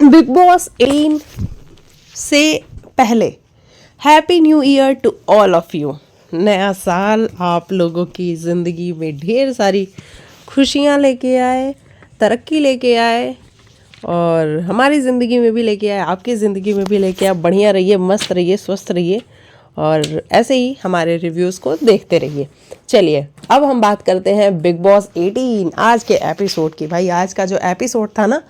Big boss 18 से पहले happy new year to all of you. नया साल आप लोगों की ज़िंदगी में ढेर सारी खुशियाँ लेके आए, तरक्की लेके आए और हमारी ज़िंदगी में भी लेके आए, आपकी ज़िंदगी में भी लेके आए। बढ़िया रहिए, मस्त रहिए, स्वस्थ रहिए और ऐसे ही हमारे रिव्यूज़ को देखते रहिए। चलिए अब हम बात करते हैं बिग बॉस 18 आज के एपिसोड की। भाई आज का जो एपिसोड था ना,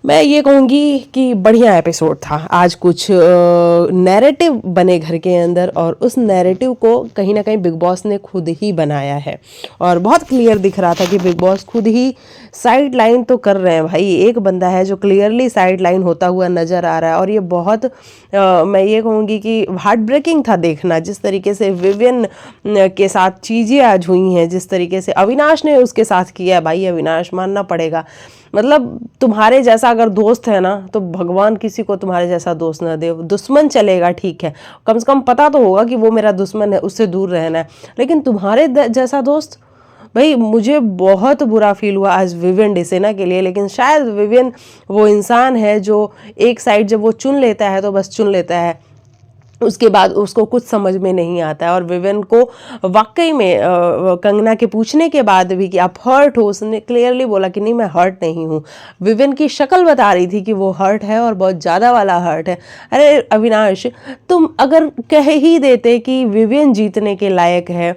मैं ये कहूँगी कि बढ़िया एपिसोड था। आज कुछ नैरेटिव बने घर के अंदर और उस नैरेटिव को कहीं ना कहीं बिग बॉस ने खुद ही बनाया है और बहुत क्लियर दिख रहा था कि बिग बॉस खुद ही साइड लाइन तो कर रहे हैं। भाई एक बंदा है जो क्लियरली साइड लाइन होता हुआ नज़र आ रहा है और ये बहुत मैं ये कहूँगी कि हार्ट ब्रेकिंग था देखना, जिस तरीके से विवियन के साथ चीज़ें आज हुई हैं, जिस तरीके से अविनाश ने उसके साथ किया। भाई अविनाश मानना पड़ेगा, मतलब तुम्हारे जैसा अगर दोस्त है ना तो भगवान किसी को तुम्हारे जैसा दोस्त ना दे। दुश्मन चलेगा ठीक है, कम से कम पता तो होगा कि वो मेरा दुश्मन है, उससे दूर रहना है, लेकिन तुम्हारे जैसा दोस्त, भाई मुझे बहुत बुरा फील हुआ आज विवियन डिसेना के लिए। लेकिन शायद विवियन वो इंसान है जो एक साइड जब वो चुन लेता है तो बस चुन लेता है, उसके बाद उसको कुछ समझ में नहीं आता है। और विवियन को वाकई में कंगना के पूछने के बाद भी कि आप हर्ट हो, उसने क्लियरली बोला कि नहीं मैं हर्ट नहीं हूँ। विवियन की शक्ल बता रही थी कि वो हर्ट है और बहुत ज़्यादा वाला हर्ट है। अरे अविनाश, तुम अगर कह ही देते कि विवियन जीतने के लायक है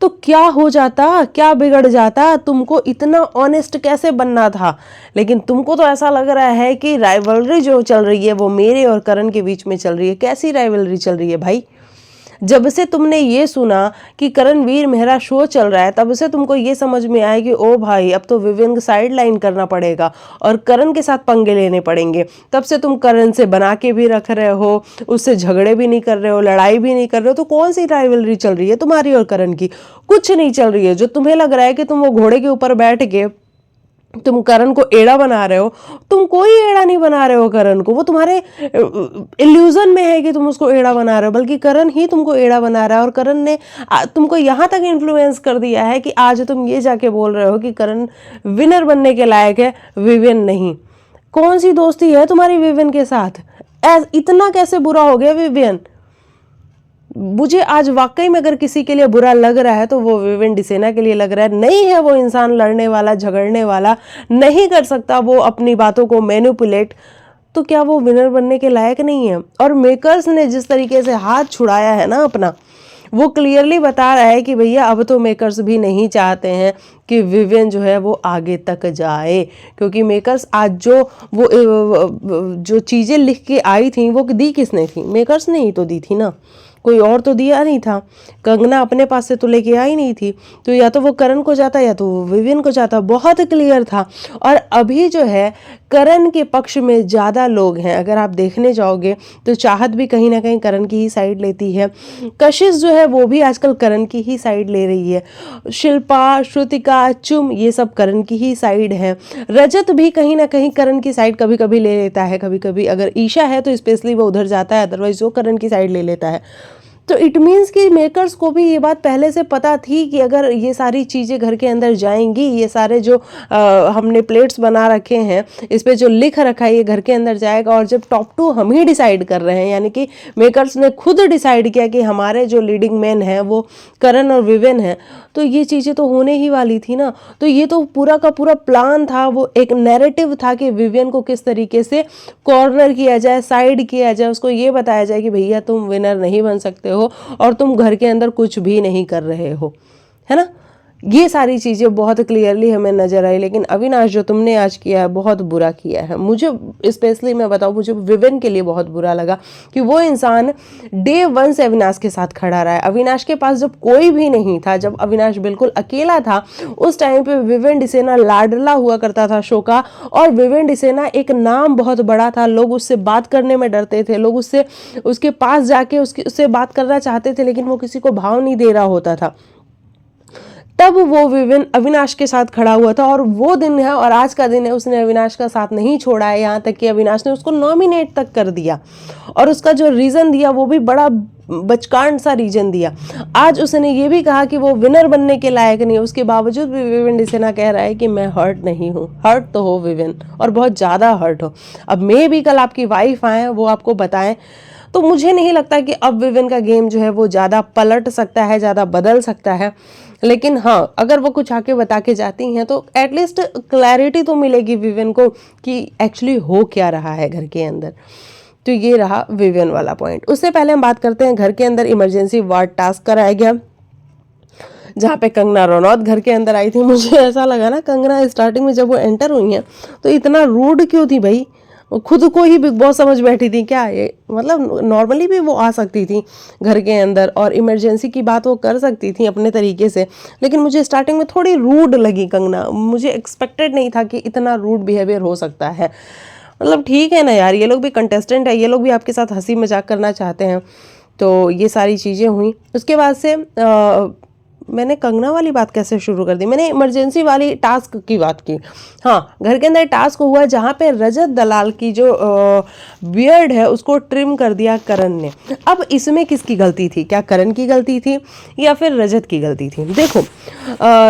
तो क्या हो जाता, क्या बिगड़ जाता, तुमको इतना ऑनेस्ट कैसे बनना था। लेकिन तुमको तो ऐसा लग रहा है कि राइवलरी जो चल रही है वो मेरे और करण के बीच में चल रही है। कैसी राइवलरी चल रही है भाई? जब से तुमने ये सुना कि करणवीर मेहरा शो चल रहा है तब से तुमको ये समझ में आया कि ओ भाई अब तो विवियन को साइड लाइन करना पड़ेगा और करण के साथ पंगे लेने पड़ेंगे। तब से तुम करण से बना के भी रख रहे हो, उससे झगड़े भी नहीं कर रहे हो, लड़ाई भी नहीं कर रहे हो। तो कौन सी राइवलरी चल रही है तुम्हारी और करण की? कुछ नहीं चल रही है। जो तुम्हें लग रहा है कि तुम वो घोड़े के ऊपर बैठ के तुम करण को एड़ा बना रहे हो, तुम कोई एड़ा नहीं बना रहे हो करण को। वो तुम्हारे इल्यूजन में है कि तुम उसको एड़ा बना रहे हो, बल्कि करण ही तुमको एड़ा बना रहा है। और करण ने तुमको यहाँ तक इन्फ्लुएंस कर दिया है कि आज तुम ये जाके बोल रहे हो कि करण विनर बनने के लायक है, विवियन नहीं। कौन सी दोस्ती है तुम्हारी विवियन के साथ? इतना कैसे बुरा हो गया विवियन? मुझे आज वाकई में अगर किसी के लिए बुरा लग रहा है तो वो विवियन डिसेना के लिए लग रहा है। नहीं है वो इंसान लड़ने वाला, झगड़ने वाला, नहीं कर सकता वो अपनी बातों को मैनिपुलेट, तो क्या वो विनर बनने के लायक नहीं है? और मेकर्स ने जिस तरीके से हाथ छुड़ाया है ना अपना, वो क्लियरली बता रहा है कि भैया अब तो मेकर्स भी नहीं चाहते हैं कि विवियन जो है वो आगे तक जाए। क्योंकि मेकर्स आज जो चीज़ें लिख के आई थी वो दी किसने थी? मेकर्स ने ही तो दी थी ना, कोई और तो दिया नहीं था। कंगना अपने पास से तो लेके आई नहीं थी, तो या तो वो करण को जाता या तो वो विवियन को जाता। बहुत क्लियर था। और अभी जो है करण के पक्ष में ज़्यादा लोग हैं। अगर आप देखने जाओगे तो चाहत भी कहीं ना कहीं करण की ही साइड लेती है, कशिश जो है वो भी आजकल करण की ही साइड ले रही है, शिल्पा, श्रुतिका, चुम ये सब करण की ही साइड है, रजत भी कहीं ना कहीं करण की साइड कभी कभी ले लेता है। कभी कभी अगर ईशा है तो स्पेशली वो उधर जाता है, अदरवाइज वो करण की साइड ले लेता है। तो इट मीन्स कि मेकर्स को भी ये बात पहले से पता थी कि अगर ये सारी चीज़ें घर के अंदर जाएंगी, ये सारे जो हमने प्लेट्स बना रखे हैं इस पे जो लिख रखा है ये घर के अंदर जाएगा। और जब टॉप 2 हम ही डिसाइड कर रहे हैं, यानी कि मेकर्स ने खुद डिसाइड किया कि हमारे जो लीडिंग मैन हैं वो करण और विवियन हैं, तो ये चीज़ें तो होने ही वाली थी ना। तो ये तो पूरा का पूरा प्लान था, वो एक नैरेटिव था कि विवियन को किस तरीके से कॉर्नर किया जाए, साइड किया जाए, उसको ये बताया जाए कि भैया तुम विनर नहीं बन सकते हो और तुम घर के अंदर कुछ भी नहीं कर रहे हो, है ना। ये सारी चीज़ें बहुत क्लियरली हमें नजर आई। लेकिन अविनाश जो तुमने आज किया है बहुत बुरा किया है। मुझे स्पेशली मैं बताऊँ, मुझे विवियन के लिए बहुत बुरा लगा कि वो इंसान डे 1 से अविनाश के साथ खड़ा रहा है। अविनाश के पास जब कोई भी नहीं था, जब अविनाश बिल्कुल अकेला था, उस टाइम पे विवियन डिसेना लाडला हुआ करता था शो का। और विवियन डिसेना एक नाम बहुत बड़ा था, लोग उससे बात करने में डरते थे, लोग उसके पास जाके उससे बात करना चाहते थे, लेकिन वो किसी को भाव नहीं दे रहा होता था। तब वो विवियन अविनाश के साथ खड़ा हुआ था और वो दिन है और आज का दिन है, उसने अविनाश का साथ नहीं छोड़ा है। यहाँ तक कि अविनाश ने उसको नॉमिनेट तक कर दिया और उसका जो रीज़न दिया वो भी बड़ा बचकान सा रीजन दिया। आज उसने ये भी कहा कि वो विनर बनने के लायक नहीं है, उसके बावजूद भी विवेन डिसेना कह रहा है कि मैं हर्ट नहीं हूँ। हर्ट तो हो विवेन, और बहुत ज़्यादा हर्ट हो। अब मे भी कल आपकी वाइफ आए, वो आपको बताएं, तो मुझे नहीं लगता कि अब विवेन का गेम जो है वो ज़्यादा पलट सकता है, ज़्यादा बदल सकता है। लेकिन हाँ, अगर वो कुछ आके बता के जाती हैं तो एटलीस्ट क्लैरिटी तो मिलेगी विवेन को कि एक्चुअली हो क्या रहा है घर के अंदर। तो ये रहा विवेन वाला पॉइंट। उससे पहले हम बात करते हैं घर के अंदर इमरजेंसी वार्ड टास्क कराया गया, जहाँ पे कंगना रनौत घर के अंदर आई थी। मुझे ऐसा लगा ना, कंगना स्टार्टिंग में जब वो एंटर हुई हैं तो इतना रूड क्यों थी भाई, वो खुद को ही बिग बॉस समझ बैठी थी क्या ये? मतलब नॉर्मली भी वो आ सकती थी घर के अंदर और इमरजेंसी की बात वो कर सकती थी अपने तरीके से, लेकिन मुझे स्टार्टिंग में थोड़ी रूड लगी कंगना। मुझे एक्सपेक्टेड नहीं था कि इतना रूड बिहेवियर हो सकता है। मतलब ठीक है ना यार, ये लोग भी कंटेस्टेंट है, ये लोग भी आपके साथ हंसी मजाक करना चाहते हैं। तो ये सारी चीज़ें हुई। उसके बाद से मैंने कंगना वाली बात कैसे शुरू कर दी, मैंने इमरजेंसी वाली टास्क की बात की। हाँ, घर के अंदर टास्क हुआ जहाँ पे रजत दलाल की जो बियर्ड है उसको ट्रिम कर दिया करण ने। अब इसमें किसकी गलती थी? क्या करण की गलती थी या फिर रजत की गलती थी? देखो,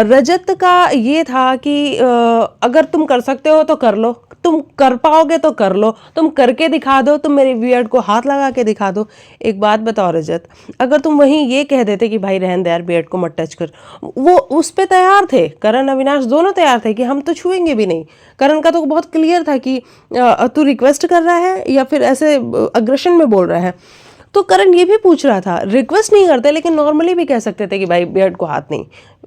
रजत का ये था कि अगर तुम कर सकते हो तो कर लो, तुम कर पाओगे तो कर लो, तुम करके दिखा दो, तुम मेरे बियर्ड को हाथ लगा के दिखा दो। एक बात बताओ रजत, अगर तुम वहीं ये कह देते कि भाई रहने दे यार, बियर्ड को मत टच कर, वो उस पे तैयार थे, करण अविनाश दोनों तैयार थे कि हम तो छुएंगे भी नहीं। करण का तो बहुत क्लियर था कि तू रिक्वेस्ट कर रहा है या फिर ऐसे अग्रेशन में बोल रहा है। तो करण ये भी पूछ रहा था, रिक्वेस्ट नहीं करते लेकिन नॉर्मली भी कह सकते थे कि भाई बियर्ड को हाथ नहीं,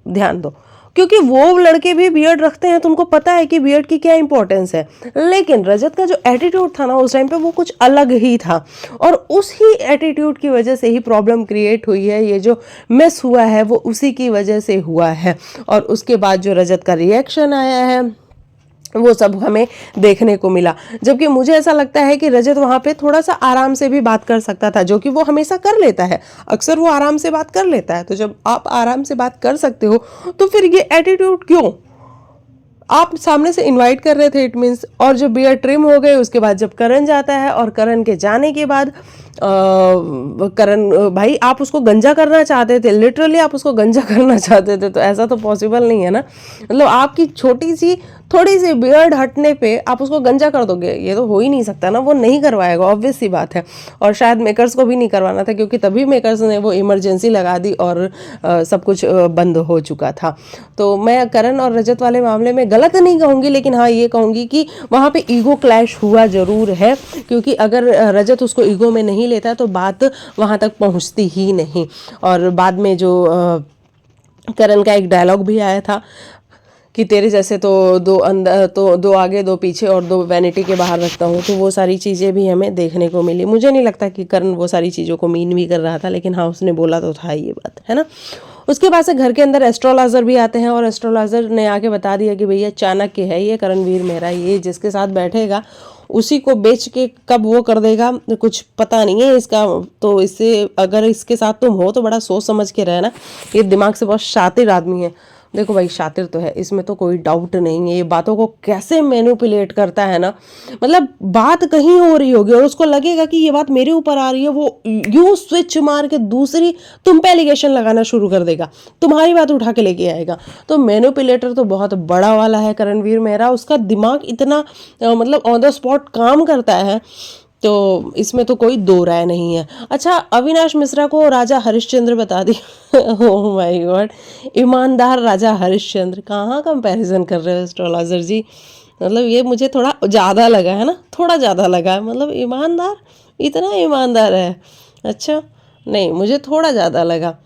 ध्यान दो, क्योंकि वो लड़के भी बियर्ड रखते हैं, तुमको पता है कि बियर्ड की क्या इंपॉर्टेंस है। लेकिन रजत का जो एटीट्यूड था ना उस टाइम पे, वो कुछ अलग ही था, और उस ही एटीट्यूड की वजह से ही प्रॉब्लम क्रिएट हुई है। ये जो मिस हुआ है वो उसी की वजह से हुआ है। और उसके बाद जो रजत का रिएक्शन आया है वो सब हमें देखने को मिला। जबकि मुझे ऐसा लगता है कि रजत वहाँ पे थोड़ा सा आराम से भी बात कर सकता था, जो कि वो हमेशा कर लेता है, अक्सर वो आराम से बात कर लेता है। तो जब आप आराम से बात कर सकते हो तो फिर ये एटीट्यूड क्यों? आप सामने से इनवाइट कर रहे थे, इट मीन्स। और जो बियर ट्रिम हो गए उसके बाद जब करण जाता है, और करण के जाने के बाद करण भाई, आप उसको गंजा करना चाहते थे, लिटरली आप उसको गंजा करना चाहते थे, तो ऐसा तो पॉसिबल नहीं है ना। मतलब आपकी छोटी सी थोड़ी सी बियर्ड हटने पे आप उसको गंजा कर दोगे, ये तो हो ही नहीं सकता ना। वो नहीं करवाएगा, ऑब्वियस सी बात है। और शायद मेकर्स को भी नहीं करवाना था, क्योंकि तभी मेकर्स ने वो इमरजेंसी लगा दी और सब कुछ बंद हो चुका था। तो मैं करण और रजत वाले मामले में गलत नहीं कहूँगी, लेकिन हाँ ये कहूँगी कि वहाँ पे ईगो क्लैश हुआ ज़रूर है, क्योंकि अगर रजत उसको ईगो में नहीं लेता तो बात वहाँ तक पहुँचती ही नहीं। और बाद में जो करण का एक डायलॉग भी आया था कि तेरे जैसे तो दो अंदर, तो दो आगे दो पीछे और दो वैनिटी के बाहर रखता हूँ, तो वो सारी चीज़ें भी हमें देखने को मिली। मुझे नहीं लगता कि करण वो सारी चीज़ों को मीन भी कर रहा था, लेकिन हाँ उसने बोला तो था ये बात, है ना। उसके बाद से घर के अंदर एस्ट्रोलॉजर भी आते हैं, और एस्ट्रोलॉजर ने आके बता दिया कि भैया चाणक्य है ये करणवीर मेहरा, ये जिसके साथ बैठेगा उसी को बेच के कब वो कर देगा कुछ पता नहीं है इसका। तो इससे अगर इसके साथ तुम हो तो बड़ा सोच समझ के रहना, ये दिमाग से बहुत शातिर आदमी है। देखो भाई, शातिर तो है, इसमें तो कोई डाउट नहीं है। ये बातों को कैसे मैनिपुलेट करता है ना, मतलब बात कहीं हो रही होगी और उसको लगेगा कि ये बात मेरे ऊपर आ रही है, वो यूं स्विच मार के दूसरी तुम पे एलिगेशन लगाना शुरू कर देगा, तुम्हारी बात उठा के लेके आएगा। तो मैनिपुलेटर तो बहुत बड़ा वाला है करणवीर मेहरा, उसका दिमाग इतना मतलब ऑन द स्पॉट काम करता है, तो इसमें तो कोई दो राय नहीं है। अच्छा, अविनाश मिश्रा को राजा हरिश्चंद्र बता दिया। ओह माय गॉड, ईमानदार राजा हरिश्चंद्र, कहाँ कंपैरिजन कर रहे हो एस्ट्रोलॉजर जी? मतलब ये मुझे थोड़ा ज़्यादा लगा है ना, थोड़ा ज़्यादा लगा है। मतलब ईमानदार, इतना ईमानदार है? अच्छा, नहीं मुझे थोड़ा ज़्यादा लगा।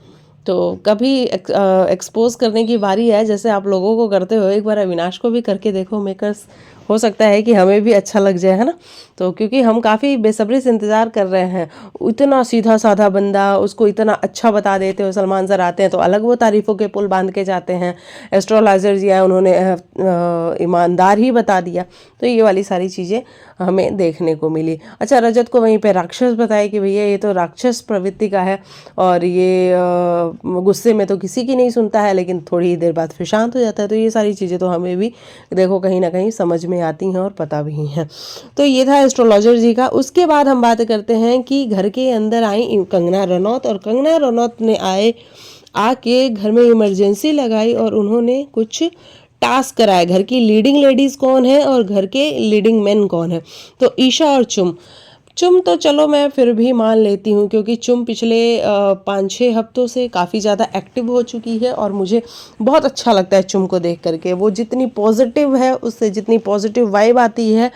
तो कभी एक्सपोज करने की बारी है, जैसे आप लोगों को करते हो, एक बार अविनाश को भी करके देखो मेकर्स, हो सकता है कि हमें भी अच्छा लग जाए, है ना। तो क्योंकि हम काफ़ी बेसब्री से इंतज़ार कर रहे हैं। इतना सीधा साधा बंदा, उसको इतना अच्छा बता देते हो। सलमान सर आते हैं तो अलग वो तारीफ़ों के पुल बांध के जाते हैं, एस्ट्रोलॉजर जी आए उन्होंने ईमानदार ही बता दिया। तो ये वाली सारी चीज़ें हमें देखने को मिली। अच्छा, रजत को वहीं पे राक्षस बताया कि भैया ये तो राक्षस प्रवृत्ति का है, और ये गुस्से में तो किसी की नहीं सुनता है, लेकिन थोड़ी ही देर बाद फिर शांत हो जाता है। तो ये सारी चीज़ें तो हमें भी देखो कहीं ना कहीं समझ में आती हैं और पता भी हैं। तो ये था एस्ट्रोलॉजर जी का। उसके बाद हम बात करते हैं कि घर के अंदर आई कंगना रनौत, और कंगना रनौत ने आके घर में इमरजेंसी लगाई और उन्होंने कुछ टास्क कराए। घर की लीडिंग लेडीज कौन है और घर के लीडिंग मैन कौन है? तो ईशा और चुम तो चलो मैं फिर भी मान लेती हूँ, क्योंकि चुम पिछले 5-6 हफ्तों से काफ़ी ज़्यादा एक्टिव हो चुकी है और मुझे बहुत अच्छा लगता है चुम को देख करके। वो जितनी पॉजिटिव है, उससे जितनी पॉजिटिव वाइब आती है,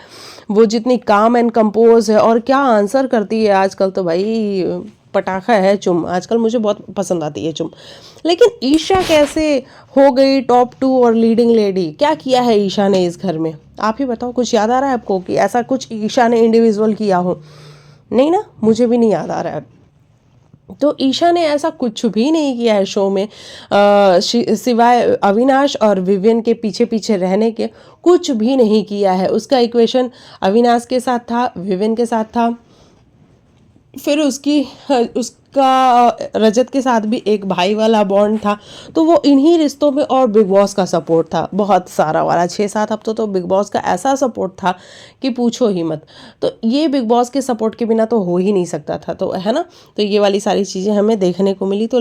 वो जितनी काम एंड कंपोज है, और क्या आंसर करती है आजकल तो भाई पटाखा है चुम। आजकल मुझे बहुत पसंद आती है चुम। लेकिन ईशा कैसे हो गई टॉप 2 और लीडिंग लेडी? क्या किया है ईशा ने इस घर में? आप ही बताओ, कुछ याद आ रहा है आपको कि ऐसा कुछ ईशा ने इंडिविजुअल किया हो? नहीं ना, मुझे भी नहीं याद आ रहा है। तो ईशा ने ऐसा कुछ भी नहीं किया है शो में, सिवाय अविनाश और विवियन के पीछे पीछे रहने के। कुछ भी नहीं किया है। उसका इक्वेशन अविनाश के साथ था, विवियन के साथ था, फिर उसका रजत के साथ भी एक भाई वाला बॉन्ड था। तो वो इन्हीं रिश्तों में, और बिग बॉस का सपोर्ट था बहुत सारा वाला। 6-7 हफ्तों तो बिग बॉस का ऐसा सपोर्ट था कि पूछो ही मत। तो ये बिग बॉस के सपोर्ट के बिना तो हो ही नहीं सकता था, तो है ना। तो ये वाली सारी चीज़ें हमें देखने को मिली। तो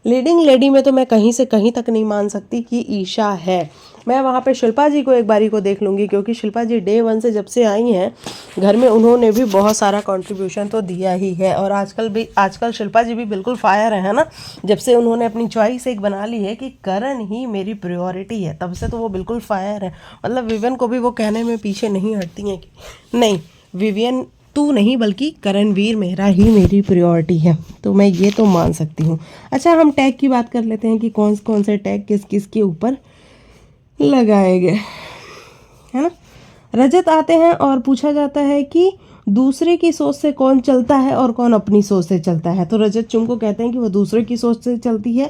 लीडिंग लेडी में तो मैं कहीं से कहीं तक नहीं मान सकती कि ईशा है। मैं वहाँ पे शिल्पा जी को एक बारी को देख लूँगी, क्योंकि शिल्पा जी डे 1 से जब से आई हैं घर में, उन्होंने भी बहुत सारा कंट्रीब्यूशन तो दिया ही है। और आजकल शिल्पा जी भी बिल्कुल फायर है ना। जब से उन्होंने अपनी चॉइस एक बना ली है कि करण ही मेरी प्रायोरिटी है, तब से तो वो बिल्कुल फायर है। मतलब विवियन को भी वो कहने में पीछे नहीं हटती हैं कि नहीं विवियन तू नहीं, बल्कि करणवीर मेरा ही मेरी प्रायोरिटी है। तो मैं ये तो मान सकती हूँ। अच्छा, हम टैग की बात कर लेते हैं कि कौन कौन से टैग किस किस के ऊपर लगाए गए, है ना। रजत आते हैं और पूछा जाता है कि दूसरे की सोच से कौन चलता है और कौन अपनी सोच से चलता है। तो रजत चुम को कहते हैं कि वो दूसरे की सोच से चलती है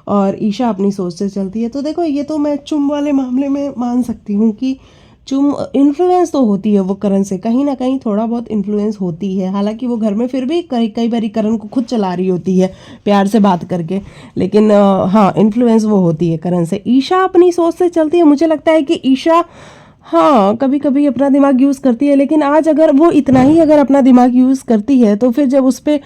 और ईशा अपनी सोच से चलती है। तो देखो, ये तो मैं चुम वाले मामले में मान सकती हूँ कि चुम इन्फ्लुएंस तो होती है वो करण से, कहीं ना कहीं थोड़ा बहुत इन्फ्लुएंस होती है। हालांकि वो घर में फिर भी कई बारी करण को खुद चला रही होती है प्यार से बात करके, लेकिन हाँ, इन्फ्लुएंस वो होती है करण से। ईशा अपनी सोच से चलती है। मुझे लगता है कि ईशा हाँ कभी कभी अपना दिमाग यूज़ करती है, लेकिन आज अगर वो इतना ही अगर अपना दिमाग यूज़ करती है, तो फिर जब उस पर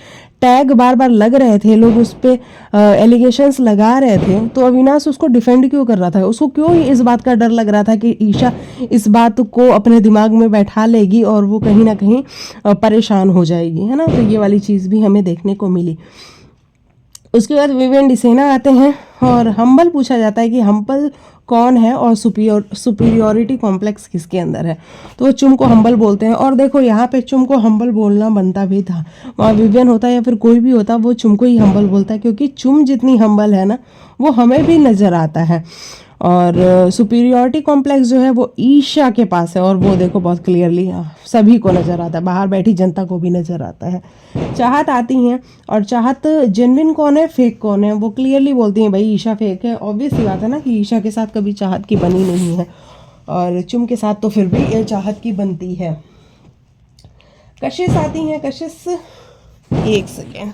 टैग बार बार लग रहे थे, लोग उस पर एलिगेशंस लगा रहे थे, तो अविनाश उसको डिफेंड क्यों कर रहा था? उसको क्यों इस बात का डर लग रहा था कि ईशा इस बात को अपने दिमाग में बैठा लेगी और वो कहीं ना कहीं परेशान हो जाएगी, है ना। तो ये वाली चीज़ भी हमें देखने को मिली। उसके बाद विवियन डिसेना आते हैं और हम्बल पूछा जाता है कि हम्बल कौन है और सुपीरियोरिटी कॉम्प्लेक्स किसके अंदर है। तो वो चुम को हम्बल बोलते हैं। और देखो, यहाँ पे चुम को हम्बल बोलना बनता भी था। वहाँ विवियन होता या फिर कोई भी होता, वो चुम को ही हम्बल बोलता है, क्योंकि चुम जितनी हम्बल है ना, वो हमें भी नज़र आता है। और सुपीरियोरिटी कॉम्प्लेक्स जो है वो ईशा के पास है, और वो देखो बहुत क्लियरली सभी को नज़र आता है, बाहर बैठी जनता को भी नज़र आता है। चाहत आती हैं, और चाहत जेन्युइन कौन है फेक कौन है वो क्लियरली बोलती हैं, भाई ईशा फेक है। ऑब्वियस सी बात है ना कि ईशा के साथ कभी चाहत की बनी नहीं है, और चुम के साथ तो फिर भी ये चाहत की बनती है। कशिश आती हैं। कशिश, एक सेकेंड,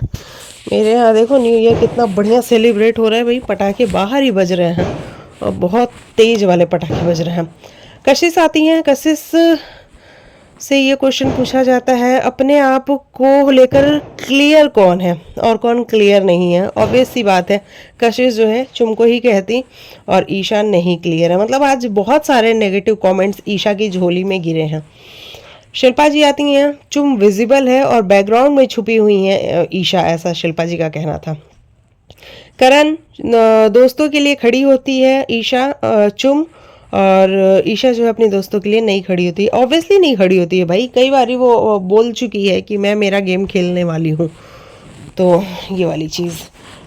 मेरे यहाँ देखो न्यू ईयर कितना बढ़िया सेलिब्रेट हो रहा है भाई। पटाखे बाहर ही बज रहे हैं और बहुत तेज वाले पटाखे बज रहे हैं। कशिश आती हैं। कशिश से ये क्वेश्चन पूछा जाता है, अपने आप को लेकर क्लियर कौन है और कौन क्लियर नहीं है। ऑब्वियस सी बात है, कशिश जो है चुम को ही कहती और ईशा नहीं क्लियर है। मतलब आज बहुत सारे नेगेटिव कमेंट्स ईशा की झोली में गिरे हैं। शिल्पा जी आती हैं। चुम विजिबल है और बैकग्राउंड में छुपी हुई है ईशा, ऐसा शिल्पा जी का कहना था। करण दोस्तों के लिए खड़ी होती है ईशा, चुम, और ईशा जो है अपने दोस्तों के लिए नहीं खड़ी होती। ऑब्वियसली नहीं खड़ी होती है भाई, कई बार वो बोल चुकी है कि मैं मेरा गेम खेलने वाली हूँ। तो ये वाली चीज़।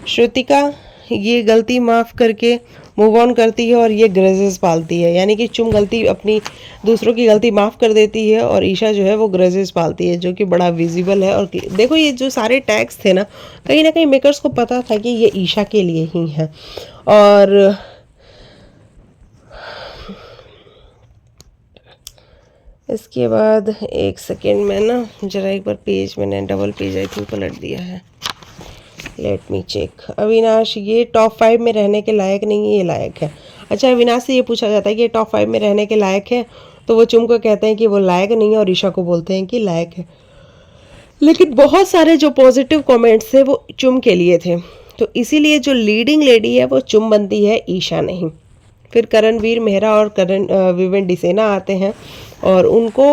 श्रुतिका ये गलती माफ़ करके मूव ऑन करती है और ये ग्रजेस पालती है, यानी कि चुम गलती अपनी दूसरों की गलती माफ़ कर देती है और ईशा जो है वो ग्रजेस पालती है, जो कि बड़ा विजिबल है। और देखो, ये जो सारे टैग्स थे ना कहीं मेकर्स को पता था कि ये ईशा के लिए ही है। और इसके बाद एक सेकेंड में ना जरा एक बार पेज मैंने डबल पेज आई थिंक पलट दिया है। Let me check. अविनाश ये टॉप 5 में रहने के लायक नहीं है, ये लायक है। अच्छा, अविनाश से ये पूछा जाता है कि ये टॉप 5 में रहने के लायक है, तो वो चुम को कहते हैं कि वो लायक नहीं है और ईशा को बोलते हैं कि लायक है। लेकिन बहुत सारे जो पॉजिटिव कमेंट्स थे वो चुम के लिए थे, तो इसीलिए जो लीडिंग लेडी है वो चुम बनती है, ईशा नहीं। फिर करणवीर मेहरा और विवेन डिसेना आते हैं और उनको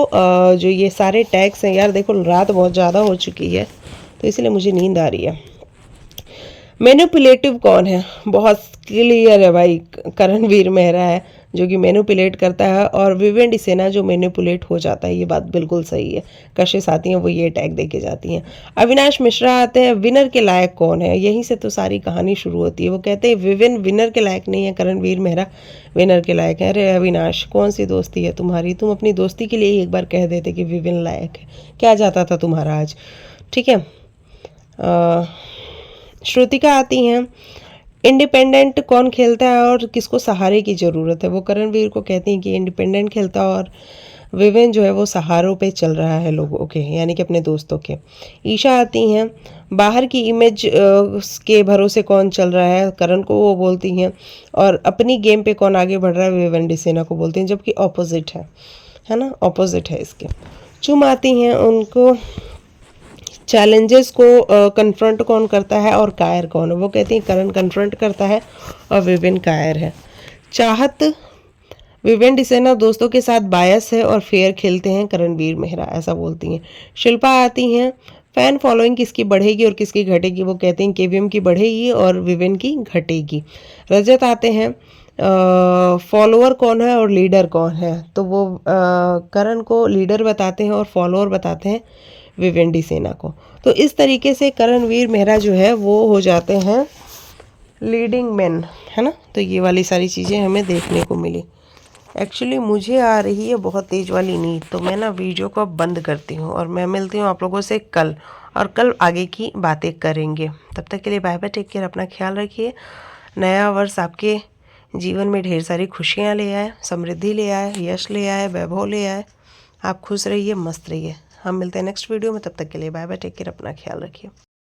जो ये सारे टैग्स हैं, यार देखो रात बहुत ज़्यादा हो चुकी है तो इसलिए मुझे नींद आ रही है। मैनिपुलेटिव कौन है? बहुत क्लियर है भाई, करणवीर मेहरा है जो कि मैनिपुलेट करता है, और विवेन डिसेना जो मैनिपुलेट हो जाता है। ये बात बिल्कुल सही है। कशिश आती हैं वो ये टैग देके जाती हैं। अविनाश मिश्रा आते हैं, विनर के लायक कौन है? यहीं से तो सारी कहानी शुरू होती है। वो कहते हैं विवेन विनर के लायक नहीं है, करणवीर मेहरा विनर के लायक है। अरे अविनाश, कौन सी दोस्ती है तुम्हारी? तुम अपनी दोस्ती के लिए ही एक बार कह देते कि विवेन लायक है, क्या जाता था तुम्हारा आज। ठीक है। श्रुतिका आती हैं, इंडिपेंडेंट कौन खेलता है और किसको सहारे की ज़रूरत है? वो करणवीर को कहती हैं कि इंडिपेंडेंट खेलता है और विवेन जो है वो सहारों पे चल रहा है लोगों के, यानी कि अपने दोस्तों के। ईशा आती हैं, बाहर की इमेज के भरोसे कौन चल रहा है? करण को वो बोलती हैं, और अपनी गेम पे कौन आगे बढ़ रहा है? विवेन डिसेना को बोलती हैं, जबकि ऑपोजिट है ना, ऑपोजिट है इसके। चुम आती हैं, उनको चैलेंजेस को कन्फ्रंट कौन करता है और कायर कौन है? वो कहती हैं करण कन्फ्रंट करता है और विवेन कायर है। चाहत, विवेन डिसेना दोस्तों के साथ बायस है और फेयर खेलते हैं, करणवीर मेहरा ऐसा बोलती हैं। शिल्पा आती हैं, फैन फॉलोइंग किसकी बढ़ेगी और किसकी घटेगी? वो कहते हैं केवीएम की बढ़ेगी और विवेन की घटेगी। रजत आते हैं, फॉलोअर कौन है और लीडर कौन है? तो वो करण को लीडर बताते हैं और फॉलोअर बताते हैं विवेन डिसेना को। तो इस तरीके से करणवीर मेहरा जो है वो हो जाते हैं लीडिंग मैन, है ना। तो ये वाली सारी चीज़ें हमें देखने को मिली। एक्चुअली मुझे आ रही है बहुत तेज़ वाली नींद, तो मैं ना वीडियो को अब बंद करती हूँ और मैं मिलती हूँ आप लोगों से कल, और कल आगे की बातें करेंगे। तब तक के लिए बाय बाय, टेक केयर, अपना ख्याल रखिए। नया वर्ष आपके जीवन में ढेर सारी खुशियाँ ले आए, समृद्धि ले आए, यश ले आए, वैभव ले आए। आप खुश रहिए, मस्त रहिए। हम मिलते हैं नेक्स्ट वीडियो में, तब तक के लिए बाय बाय, टेक केयर, अपना ख्याल रखिए।